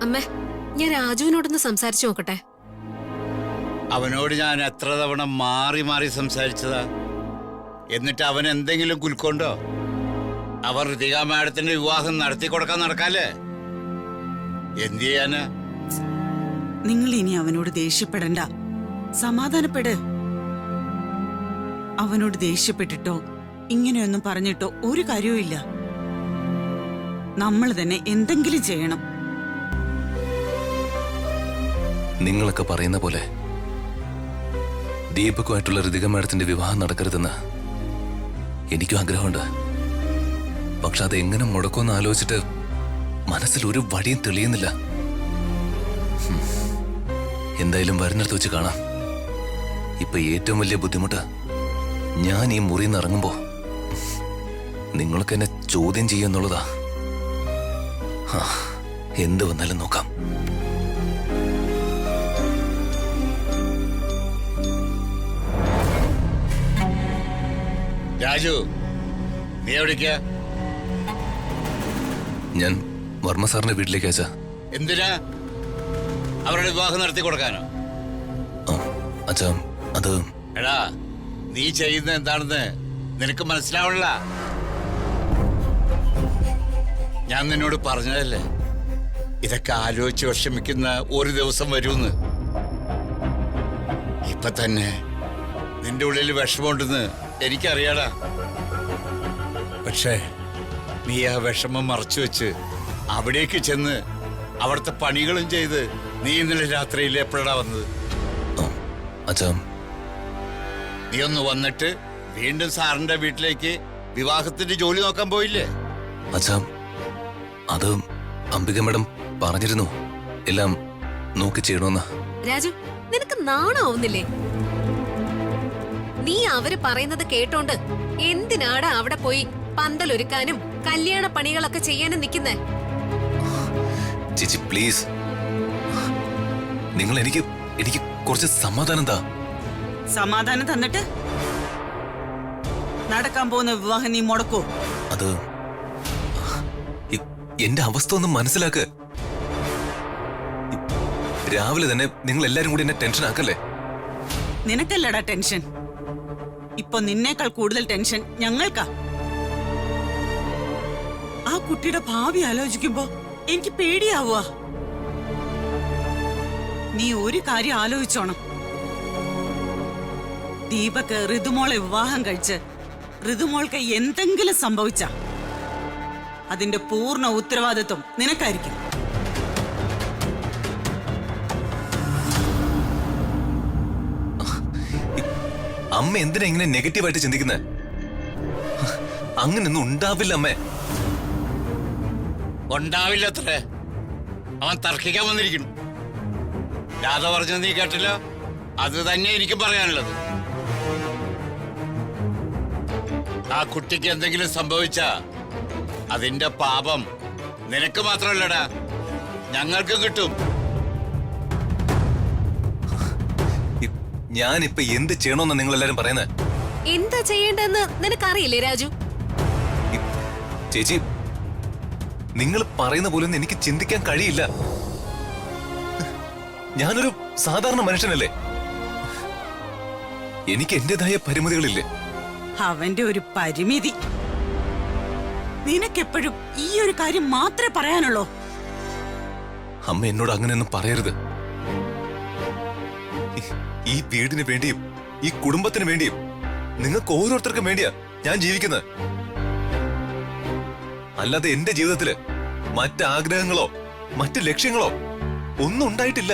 അമ്മേ, ഞാൻ രാജുവിനോടൊന്ന് സംസാരിച്ചു നോക്കട്ടെ. അവനോട് ഞാൻ എത്ര തവണ മാറി മാറി സംസാരിച്ചതാ. എന്നിട്ട് അവൻ എന്തെങ്കിലും കുലുക്കൊണ്ടോ? അവർ ഋതിക മാഡത്തിന്റെ വിവാഹം നടത്തി കൊടുക്കാൻ നടക്കാല്ലേ? എന്ത് ചെയ്യാനാ? നിങ്ങൾ ഇനി അവനോട് ദേഷ്യപ്പെടണ്ട, സമാധാനപ്പെട്. അവനോട് ദേഷ്യപ്പെട്ടിട്ടോ ഇങ്ങനെയൊന്നും പറഞ്ഞിട്ടോ ഒരു കാര്യവും ഇല്ല. നമ്മൾ തന്നെ എന്തെങ്കിലും ചെയ്യണം. നിങ്ങളൊക്കെ പറയുന്ന പോലെ ദീപക്കുമായിട്ടുള്ള ഋതിക മാഡത്തിന്റെ വിവാഹം നടക്കരുതെന്ന് എനിക്കും ആഗ്രഹമുണ്ട്. പക്ഷെ അതെങ്ങനെ മുടക്കുമെന്ന് ആലോചിച്ചിട്ട് മനസ്സിൽ ഒരു വടിയും തെളിയുന്നില്ല. എന്തായാലും വരുന്നിടത്ത് വെച്ച് കാണാം. ഇപ്പൊ ഏറ്റവും വലിയ ബുദ്ധിമുട്ട് ഞാൻ ഈ മുറിയിൽ നിന്ന് ഇറങ്ങുമ്പോ നിങ്ങൾക്ക് എന്നെ ചോദ്യം ചെയ്യുന്നുള്ളതാ. എന്ത് വന്നാലും നോക്കാം. രാജു, നീ എവിടേക്കാ? ഞാൻ വർമ്മ സാറിന്റെ വീട്ടിലേക്ക് അയച്ചാ. എന്തിനാ? അവരുടെ വിവാഹം നടത്തി കൊടുക്കാനോ? അച്ഛാ, അത് എടാ, നീ ചെയ്യുന്ന എന്താണെന്ന് നിനക്ക് മനസ്സിലാവണില്ല. ഞാൻ നിന്നോട് പറഞ്ഞതല്ലേ, ഇതൊക്കെ ആലോചിച്ച് വിഷമിക്കുന്ന ഒരു ദിവസം വരുമെന്ന്. ഇപ്പൊ തന്നെ നിന്റെ ഉള്ളിൽ വിഷമമുണ്ടെന്ന് എനിക്കറിയാടാ. പക്ഷേ നീ ആ വിഷമം മറച്ചു വെച്ച് അവിടേക്ക് ചെന്ന് അവിടുത്തെ പണികളും ചെയ്ത് നീ ഇന്നലെ രാത്രിയിൽ എപ്പോഴാ വന്നത്? അച്ഛാ, നീ ഒന്ന് വന്നിട്ട് വീണ്ടും സാറിന്റെ വീട്ടിലേക്ക് വിവാഹത്തിന്റെ ജോലി നോക്കാൻ പോയില്ലേ? അച്ഛാ, അത് അംബിക മാഡം പറഞ്ഞിരുന്നു എല്ലാം നോക്കി ചെയ്യണമെന്ന്. രാജു, നിനക്ക് നാണാവുന്നില്ലേ? നീ അവര് പറയുന്നത് കേട്ടോണ്ട് എന്തിനാടാ അവിടെ പോയി പന്തലൊരുക്കാനും കല്യാണ പണികളൊക്കെ ചെയ്യാനും നിൽക്കുന്നേ? ചേച്ചി പ്ലീസ്, നിങ്ങൾ എനിക്ക് കുറച്ച് സമാധാനം താ. സമാധാനം തന്നിട്ട് നടക്കാൻ പോകുന്ന വിവാഹം നീ മുടക്കോ? അത് എന്റെ അവസ്ഥ ഒന്ന് മനസ്സിലാക്ക്. രാവിലെ തന്നെ നിങ്ങൾ എല്ലാരും കൂടി എന്നെ ടെൻഷൻ ആക്കല്ലേ? നിനക്കല്ലടാ ടെൻഷൻ. ഇപ്പൊ നിന്നേക്കാൾ കൂടുതൽ ടെൻഷൻ ഞങ്ങൾക്കാ. ആ കുട്ടിയുടെ ഭാവി ആലോചിക്കുമ്പോ എനിക്ക് പേടിയാവുക. നീ ഒരു കാര്യം ആലോചിച്ചോണം. ദീപക്ക് ഋതുമോളെ വിവാഹം കഴിച്ച് ഋതുമോൾക്ക് എന്തെങ്കിലും സംഭവിച്ച അതിന്റെ പൂർണ്ണ ഉത്തരവാദിത്വം നിനക്കായിരിക്കും. അമ്മ എന്തിനാ ഇങ്ങനെ നെഗറ്റീവായിട്ട് ചിന്തിക്കുന്നത്? അങ്ങനൊന്നും ഉണ്ടാവില്ല അമ്മേ. ഉണ്ടാവില്ലത്രേ. അവൻ തർക്കിക്കാൻ വന്നിരിക്കുന്നു. രാധ പറഞ്ഞത് നീ കേട്ടില്ല? അത് തന്നെ എനിക്കും പറയാനുള്ളത്. ആ കുട്ടിക്ക് എന്തെങ്കിലും സംഭവിച്ച അതിന്റെ പാപം നിനക്ക് മാത്രമല്ലടാ, ഞങ്ങൾക്കും കിട്ടും. ഞാനിപ്പൊ എന്ത് ചെയ്യണമെന്ന് നിങ്ങൾ എല്ലാരും പറയുന്നത്? എന്താ ചെയ്യേണ്ടെന്ന് നിനക്കറിയില്ലേ രാജു? ചേച്ചി, നിങ്ങൾ പറയുന്ന പോലെ ഒന്നും എനിക്ക് ചിന്തിക്കാൻ കഴിയില്ല. ഞാനൊരു സാധാരണ മനുഷ്യനല്ലേ? എനിക്ക് എന്റേതായ പരിമിതികളില്ലേ? അവന്റെ ഒരു പരിമിതി. നിനക്കെപ്പോഴും ഈ ഒരു കാര്യം മാത്രമേ പറയാനുള്ളൂ. അമ്മ എന്നോട് അങ്ങനെയൊന്നും പറയരുത്. ഈ വീടിന് വേണ്ടിയും ഈ കുടുംബത്തിന് വേണ്ടിയും നിങ്ങൾക്ക് ഓരോരുത്തർക്കും വേണ്ടിയാ ഞാൻ ജീവിക്കുന്നത്. അല്ലാതെ എന്റെ ജീവിതത്തില് മറ്റാഗ്രഹങ്ങളോ മറ്റു ലക്ഷ്യങ്ങളോ ഒന്നും ഉണ്ടായിട്ടില്ല.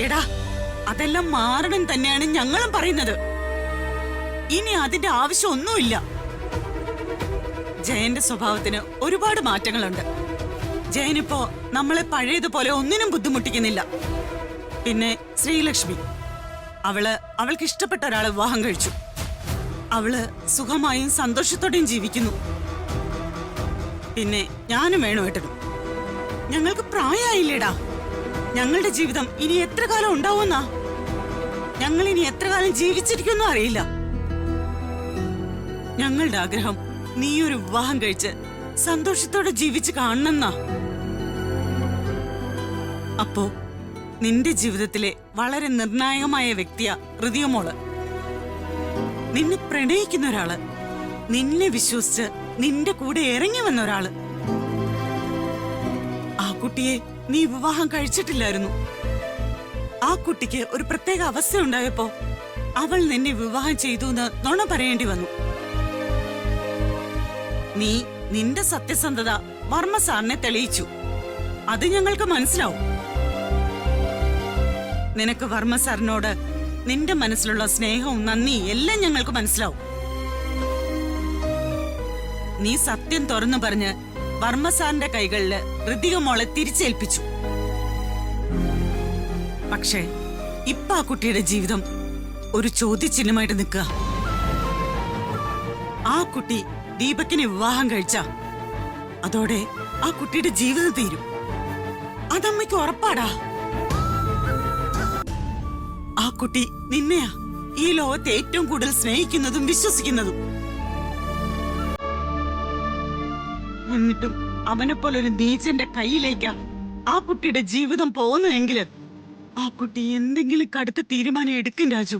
എടാ, അതെല്ലാം മാറണം തന്നെയാണ് ഞങ്ങളും പറയുന്നത്. ഇനി അതിന്റെ ആവശ്യമൊന്നുമില്ല. ജയന്റെ സ്വഭാവത്തിന് ഒരുപാട് മാറ്റങ്ങളുണ്ട്. ജയനിപ്പോ നമ്മളെ പഴയതുപോലെ ഒന്നിനും ബുദ്ധിമുട്ടിക്കുന്നില്ല. പിന്നെ ശ്രീലക്ഷ്മി, അവൾക്ക് ഇഷ്ടപ്പെട്ട ഒരാളെ വിവാഹം കഴിച്ചു. അവള് സുഖമായും സന്തോഷത്തോടെയും ജീവിക്കുന്നു. പിന്നെ ഞാനും വേണുവേട്ടനും. ഞങ്ങൾക്ക് പ്രായമായില്ലേടാ. ഞങ്ങളുടെ ജീവിതം ഇനി എത്ര കാലം ഉണ്ടാവുമെന്നാ? ഞങ്ങൾ ഇനി എത്ര കാലം ജീവിച്ചിരിക്കുമെന്നും അറിയില്ല. ഞങ്ങളുടെ ആഗ്രഹം നീയൊരു വിവാഹം കഴിച്ച് സന്തോഷത്തോടെ ജീവിച്ച് കാണണമെന്നാ. അപ്പോ നിന്റെ ജീവിതത്തിലെ വളരെ നിർണായകമായ വ്യക്തിയാ ഹൃദയമോള്. നിന്നെ പ്രണയിക്കുന്ന ഒരാള്, നിന്നെ വിശ്വസിച്ച് നിന്റെ കൂടെ ഇറങ്ങി വന്ന ഒരാള്. ആ കുട്ടിയെ നീ വിവാഹം കഴിച്ചിട്ടില്ലായിരുന്നു. ആ കുട്ടിക്ക് ഒരു പ്രത്യേക അവസ്ഥ ഉണ്ടായപ്പോ അവൾ നിന്നെ വിവാഹം ചെയ്തു എന്ന് നുണ പറയേണ്ടി വന്നു. നീ നിന്റെ സത്യസന്ധത വർമ്മ സാറിനെ തെളിയിച്ചു. അത് ഞങ്ങൾക്ക് മനസ്സിലാവും. നിനക്ക് വർമ്മ സാറിനോട് നിന്റെ മനസ്സിലുള്ള സ്നേഹവും നന്ദി എല്ലാം ഞങ്ങൾക്ക് മനസ്സിലാവും. നീ സത്യം തുറന്നു പറഞ്ഞ് വർമ്മ സാറിന്റെ കൈകളില് ഋതിക മോളെ തിരിച്ചേൽപ്പിച്ചു. പക്ഷേ ഇപ്പൊ ആ കുട്ടിയുടെ ജീവിതം ഒരു ചോദ്യചിഹ്നമായിട്ട് നിൽക്കുക. ആ കുട്ടി ദീപക്കിനെ വിവാഹം കഴിച്ച അതോടെ ആ കുട്ടിയുടെ ജീവിതം തീരും. അതമ്മയ്ക്ക് ഉറപ്പാടാ. ആ കുട്ടി നിന്നെയാ ഈ ലോകത്തെ ഏറ്റവും കൂടുതൽ സ്നേഹിക്കുന്നതും വിശ്വസിക്കുന്നതും. എന്നിട്ടും അവനെ പോലൊരു നീചന്റെ കയ്യിലേക്കാ ആ കുട്ടിയുടെ ജീവിതം പോകുന്നതെങ്കിൽ ആ കുട്ടി എന്തെങ്കിലും കടുത്ത തീരുമാനം എടുക്കും രാജു.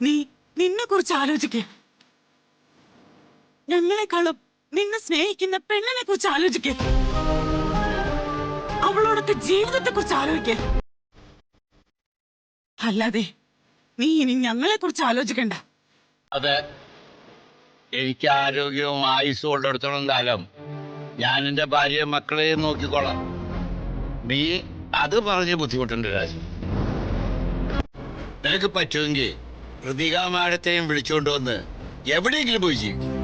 നീ നിന്നെ കുറിച്ച് ആലോചിക്കേ. ഞങ്ങളെക്കാളും നിന്നെ സ്നേഹിക്കുന്ന പെണ്ണിനെ കുറിച്ച് ആലോചിക്കേ. അവളോടൊക്കെ ജീവിതത്തെ കുറിച്ച് ആലോചിക്കേ. അല്ലാതെ നീ ഇനി ഞങ്ങളെ കുറിച്ച് ആലോചിക്കണ്ട. അതെ, എനിക്ക് ആരോഗ്യവും ആയുസ്സും ഉള്ളിടത്തോളം കാലം ഞാൻ എൻ്റെ ഭാര്യയും മക്കളെയും നോക്കിക്കോളാം. നീ അത് പറഞ്ഞ് ബുദ്ധിമുട്ടുണ്ട് രാജു. നിനക്ക് പറ്റുമെങ്കിൽ ഋതിക മാഡത്തെയും വിളിച്ചുകൊണ്ട് വന്ന് എവിടെയെങ്കിലും പോയി ജീവിക്കും.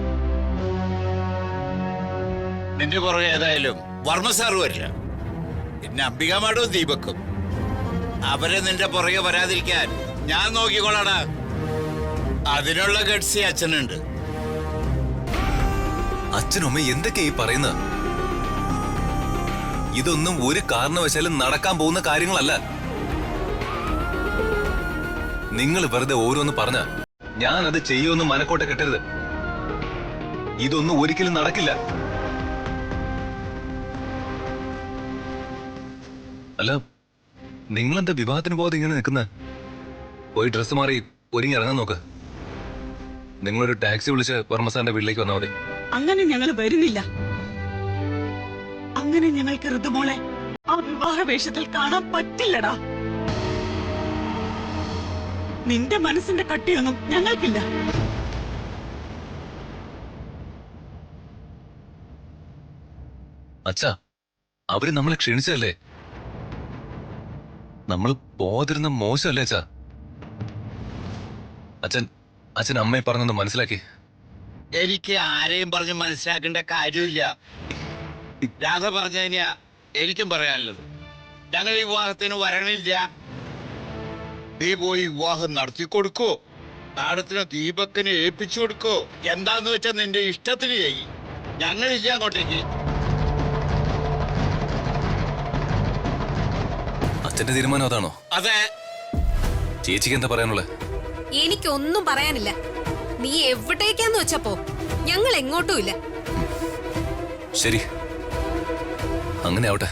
നിന്റെ പുറകെ ഏതായാലും വർമ്മ സാറ് വരില്ല. പിന്നെ അംബിക മാഡവും ദീപക്കും. അവരെ നിന്റെ പുറകെ വരാതിരിക്കാൻ ഞാൻ നോക്കിക്കോളാടാ. അതിനുള്ള ഗഡ്സി അച്ഛനുണ്ട്. അച്ഛനും അമ്മ എന്തൊക്കെയാ ഈ പറയുന്നത്? ഇതൊന്നും ഒരു കാരണവശാലും നടക്കാൻ പോകുന്ന കാര്യങ്ങളല്ല. നിങ്ങൾ വെറുതെ ഓരോന്ന് പറഞ്ഞ ഞാനത് ചെയ്യുമെന്ന് മനക്കോട്ടെ കെട്ടരുത്. ഇതൊന്നും ഒരിക്കലും നടക്കില്ല. അല്ല, നിങ്ങളെന്താ വിവാഹത്തിന് പോകാതെ ഇങ്ങനെ നിൽക്കുന്നത്? പോയി ഡ്രസ്സ് മാറി ഒരുങ്ങി ഇറങ്ങാൻ നോക്ക്. നിങ്ങളൊരു ടാക്സി വിളിച്ച് വർമ്മ സാറിന്റെ വീട്ടിലേക്ക് വന്നാൽ മതി. അങ്ങനെ ഞങ്ങൾ വരുന്നില്ല. അങ്ങനെ ഞങ്ങൾക്ക് ഋതുമോളെ ആ വിവാഹ വേഷത്തിൽ കാണാൻ പറ്റില്ലടാ. നിന്റെ മനസ്സിന്റെ കട്ടിയൊന്നും ഞങ്ങൾക്കില്ല. അച്ഛാ, അവര് നമ്മളെ ക്ഷണിച്ചതല്ലേ. നമ്മൾ പോകാതിരുന്ന മോശമല്ലേ അച്ഛാ? അച്ഛൻ അമ്മയെ പറഞ്ഞൊന്ന് മനസ്സിലാക്കി. എനിക്ക് ആരെയും പറഞ്ഞ് മനസ്സിലാക്കേണ്ട കാര്യമില്ല. രാധ പറഞ്ഞു കഴിഞ്ഞാ എനിക്കും പറയാനുള്ളത്. ഞങ്ങൾ ഈ വിവാഹത്തിന് വരണില്ല. നീ പോയി വിവാഹം നടത്തി കൊടുക്കോ, നാടത്തിന് ദീപക്കിന് ഏൽപ്പിച്ചു കൊടുക്കോ, എന്താന്ന് വെച്ചാൽ നിന്റെ ഇഷ്ടത്തിന് ചെയ്യും. ഞങ്ങളില്ല അങ്ങോട്ടേക്ക്. അച്ഛന്റെ തീരുമാനം അതാണോ? അതെ. ചേച്ചിക്ക് എന്താ പറയാനുള്ളത്? എനിക്കൊന്നും പറയാനില്ല. നീ എവിടേക്കാന്ന് വെച്ചപ്പോ ഞങ്ങൾ എങ്ങോട്ടും ഇല്ല. ശരി, അങ്ങനെ ആവട്ടെ.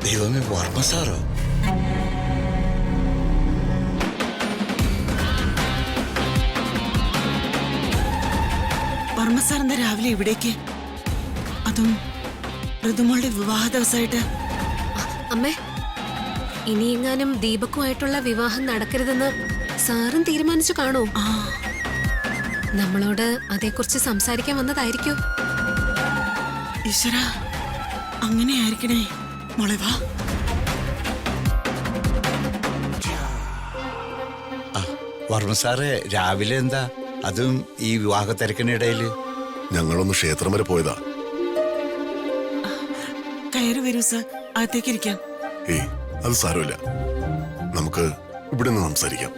ദൈവമേ, വർമ്മ സാറോ? വർമ്മ സാർ എന്താ രാവിലെ ഇവിടേക്ക്? അതും ഋതുമോളുടെ വിവാഹ ദിവസമായിട്ട്? അമ്മേ, ഇനിയെങ്ങാനും ദീപക്കുമായിട്ടുള്ള വിവാഹം നടക്കരുതെന്ന് സാറും തീരുമാനിച്ചു കാണൂ. നമ്മളോട് അതേക്കുറിച്ച് സംസാരിക്കാൻ വന്നതായിരിക്കോ? ഈശ്വര, അങ്ങനെയായിരിക്കണേ. മോളെ വാ. വർമ്മ സാറ് രാവിലെ എന്താ, അതും ഈ വിവാഹ തിരക്കിനിടയില്? ഞങ്ങളൊന്ന് ക്ഷേത്രം വരെ പോയതാ. കയറി വരൂ സർ, അകത്തേക്ക് ഇരിക്കാം. ഏയ്, അത് സാരമില്ല. നമുക്ക് ഇവിടെ നിന്ന് സംസാരിക്കാം.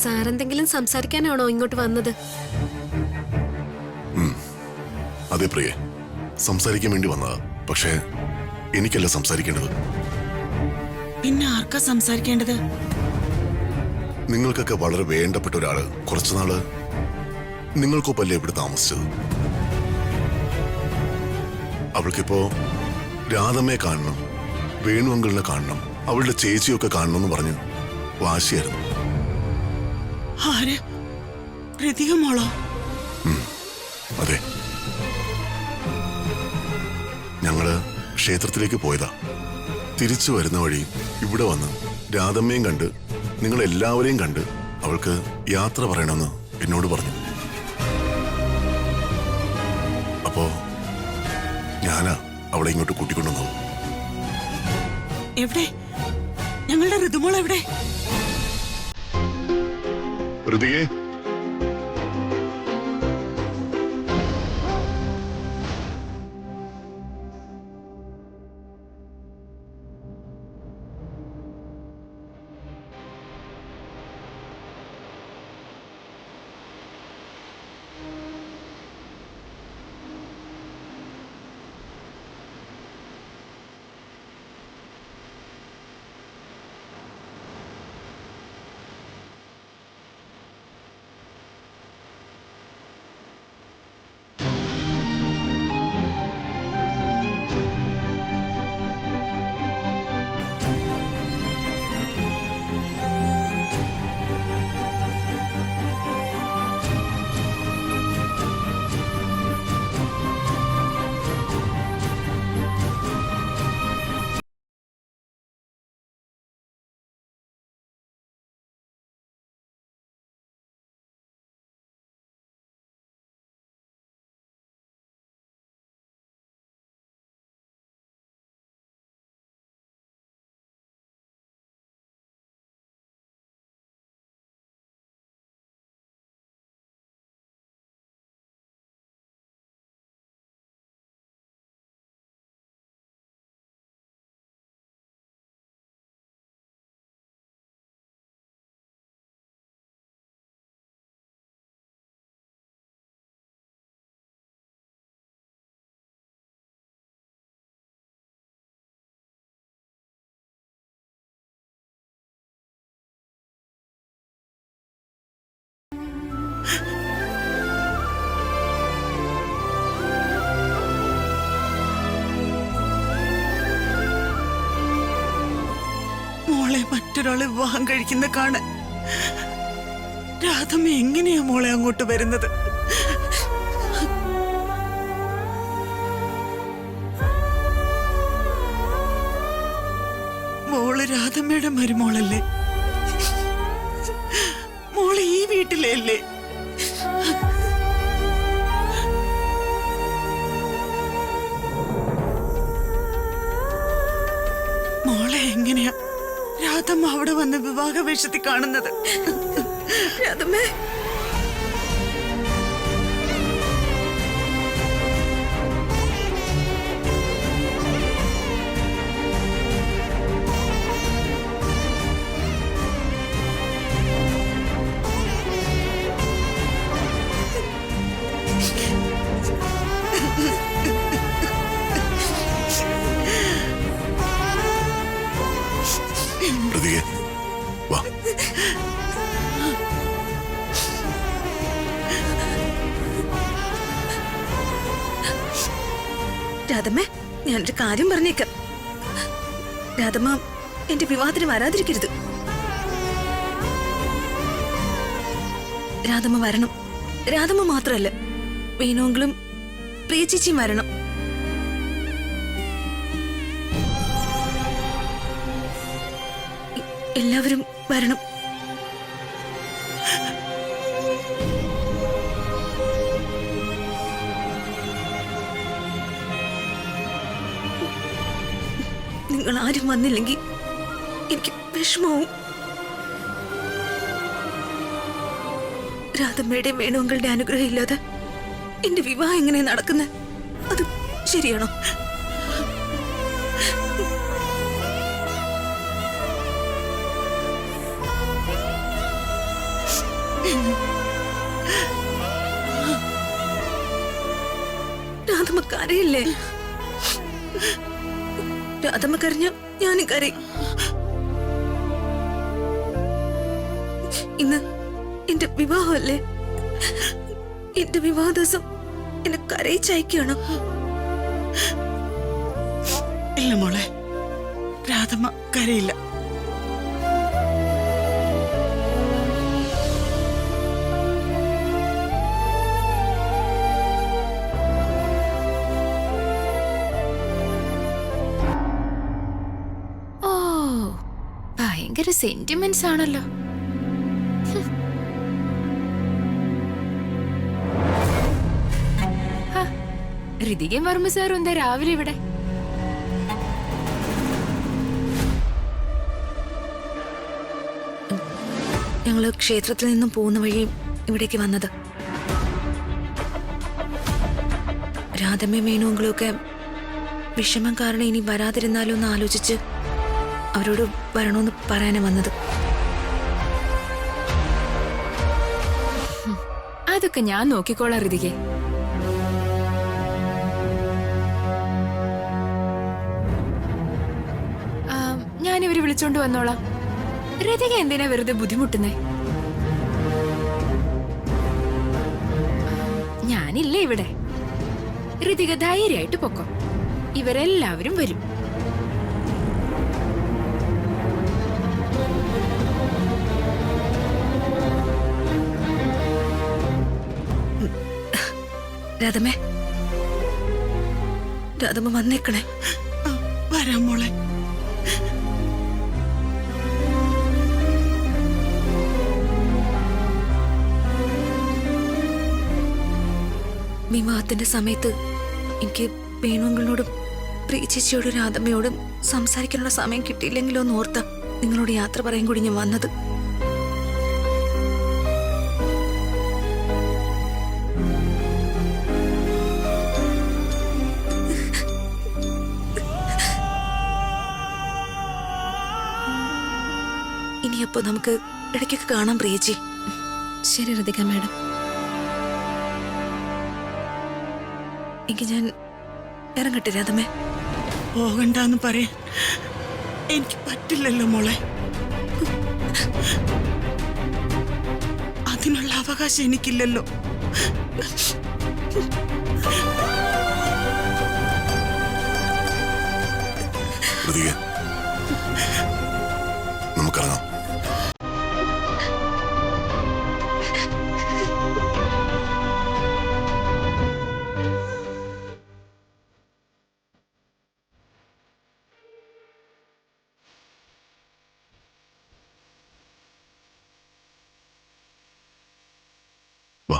സാറെന്തെങ്കിലും സംസാരിക്കാനാണോ ഇങ്ങോട്ട് വന്നത്? അതെ പ്രിയെ, സംസാരിക്കാൻ വേണ്ടി വന്നതാ. പക്ഷേ എനിക്കല്ല സംസാരിക്കേണ്ടത്. പിന്നെ ആർക്കാ സംസാരിക്കേണ്ടത്? നിങ്ങൾക്കൊക്കെ വളരെ വേണ്ടപ്പെട്ട ഒരാള് കുറച്ചുനാള് നിങ്ങൾക്കൊപ്പല്ലേ ഇവിടെ താമസിച്ചത്. അവൾക്കിപ്പോ രാധമ്മയെ കാണണം, വേണു അങ്കിളിനെ കാണണം, അവളുടെ ചേച്ചിയൊക്കെ കാണണമെന്ന് പറഞ്ഞു വാശിയായിരുന്നു. ആര്? ഋതിക മോളോ? അതെ, ഞങ്ങള് ക്ഷേത്രത്തിലേക്ക് പോയതാ. തിരിച്ചു വരുന്ന വഴി ഇവിടെ വന്ന് രാധമ്മയും കണ്ട് നിങ്ങളെല്ലാവരെയും കണ്ട് അവൾക്ക് യാത്ര പറയണമെന്ന് എന്നോട് പറഞ്ഞു. അപ്പോ ഞാനാ അവളെ ഇങ്ങോട്ട് കൂട്ടിക്കൊണ്ടുവന്നത്. എവിടെ? ഞങ്ങളുടെ ഋതുമോൾ എവിടെ? ഋതികേ, മോളെ മറ്റൊരാളെ വിവാഹം കഴിക്കുന്ന കാണാൻ രാധമ്മ എങ്ങനെയാ മോളെ അങ്ങോട്ട് വരുന്നത്? മോള് രാധമ്മയുടെ മരുമോളല്ലേ? മോള് ഈ വീട്ടിലെ അല്ലേ? മോളെ എങ്ങനെയാ രാധമ്മ അവിടെ വന്ന് വിവാഹ വേഷത്തിൽ കാണുന്നത്? രാധമ്മേ, ഋതികേ, വാ. രാധമ്മേ, ഞാനൊരു കാര്യം പറഞ്ഞേക്കാം. രാധമ്മ എന്റെ വിവാഹത്തിന് വരാതിരിക്കരുത്. രാധമ്മ വരണം. രാധമ്മ മാത്രമല്ല, വേണമെങ്കിലും പ്രിയചേച്ചിയും വരണം. എല്ലാവരും വരണം. നിങ്ങൾ ആരും വന്നില്ലെങ്കിൽ എനിക്ക് വിഷമവും. രാധമ്മയുടെ വേണുങ്ങളുടെ അനുഗ്രഹം ഇല്ലാതെ എന്റെ വിവാഹം എങ്ങനെ നടക്കുന്നത്? അത് ശരിയാണോ? കരയില്ലേ? രാധമ്മ കരഞ്ഞ ഞാനും കരയും. ഇന്ന് എന്റെ വിവാഹമല്ലേ? എന്റെ വിവാഹ ദിവസം എന്നെ കരയിച്ചയക്കാണ്. ഇല്ല മോളെ, രാധമ്മ കരയില്ല. ഓ, ഭയങ്കര സെന്റിമെന്റ്സ് ആണല്ലോ. ഋതികയും വർമ്മ സാറും എന്താ രാവിലെ ഇവിടെ? ഞങ്ങള് ക്ഷേത്രത്തിൽ നിന്നും പോകുന്ന വഴി ഇവിടേക്ക് വന്നത്. രാധമ്മയും മേനുവങ്ങളും ഒക്കെ വിഷമം കാരണം ഇനി വരാതിരുന്നാലോ എന്ന് ആലോചിച്ച് അവരോട് വരണോന്ന് പറയാനാ വന്നത്. അതൊക്കെ ഞാൻ നോക്കിക്കോളാം ഋതികെ. ഞാനിവര് വിളിച്ചോണ്ട് വന്നോളാം. ഋതിക എന്തിനാ വെറുതെ ബുദ്ധിമുട്ടുന്നേ? ഞാനില്ലേ ഇവിടെ. ഋതിക ധൈര്യമായിട്ട് പൊക്കോ. ഇവരെല്ലാവരും വരും. രാധമ്മേ, രാധമ്മ വന്നേക്കണേ. വരാം മോളെ. വിവാഹത്തിന്റെ സമയത്ത് എനിക്ക് വേണുങ്ങളോടും പ്രിയചേച്ചിയോടും രാധമ്മയോടും സംസാരിക്കാനുള്ള സമയം കിട്ടിയില്ലെങ്കിലോ എന്ന് ഓർത്ത നിങ്ങളോട് യാത്ര പറയാൻ കൂടി ഞാൻ വന്നത്. ഇനിയപ്പോ നമുക്ക് ഇടയ്ക്കൊക്കെ കാണാം പ്രിയച്ചി. ശരി ഋതിക മാഡം. എനിക്ക് ഞാൻ ഇറങ്ങട്ടെ രാധമ്മേ? പോകണ്ടെന്ന് പറയാൻ എനിക്ക് പറ്റില്ലല്ലോ മോളെ. അതിനുള്ള അവകാശം എനിക്കില്ലല്ലോ. നമുക്കിറങ്ങാം. വാ.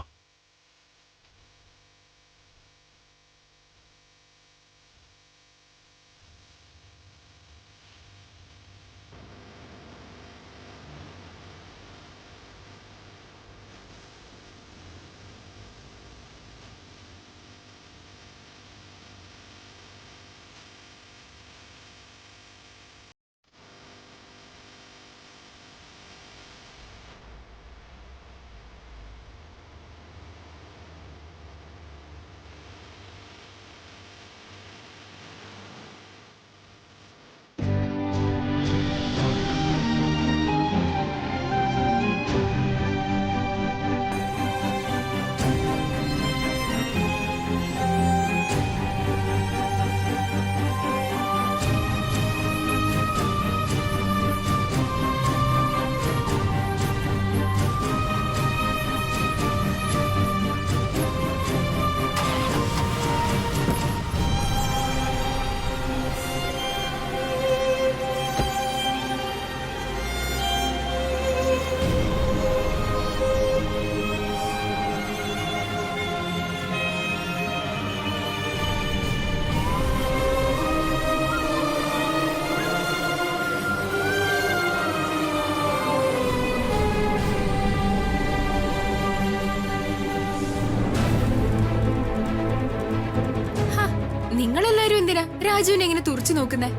നിങ്ങളെല്ലാരും എന്തിനാ രാജുവിനെ എങ്ങനെ തുറച്ചു നോക്കുന്നേ?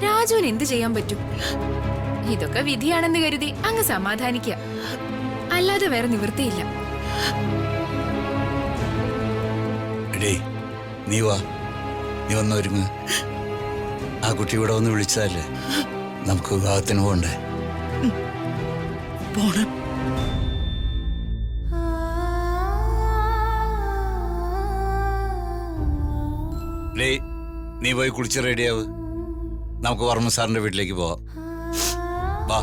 രാജുവിന് എന്ത് ചെയ്യാൻ പറ്റും? ഇതൊക്കെ വിധിയാണെന്ന് കരുതി അങ്ങ് സമാധാനിക്കുക, അല്ലാതെ വേറെ നിവൃത്തിയില്ല. നീ വാ, നീ വന്നൊരുങ്ങ്. ആ കുട്ടി ഇവിടെ ഒന്ന് വിളിച്ചതല്ലേ, നമുക്ക് വിവാഹത്തിന് പോണ്ടേ? പോണം. ഡേ, നീ പോയി കുളിച്ച് റെഡിയാവ്. നമുക്ക് വർമ്മ സാറിന്റെ വീട്ടിലേക്ക് പോവാം. വാ.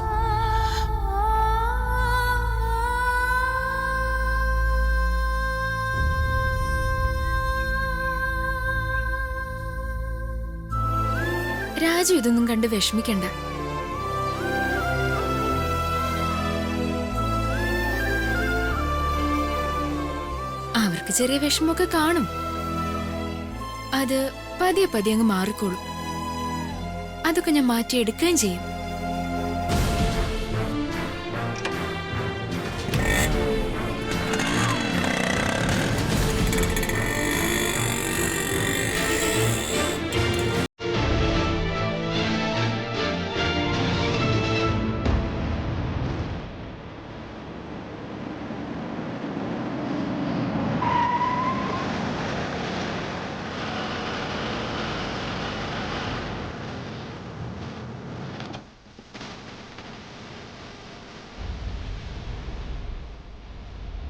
രാജു ഇതൊന്നും കണ്ട് വിഷമിക്കണ്ട. അവർക്ക് ചെറിയ വിഷമമൊക്കെ കാണും. അത് പതിയെ പതിയെ അങ്ങ് മാറിക്കോളും. അതൊക്കെ ഞാൻ മാറ്റിയെടുക്കുകയും ചെയ്യും.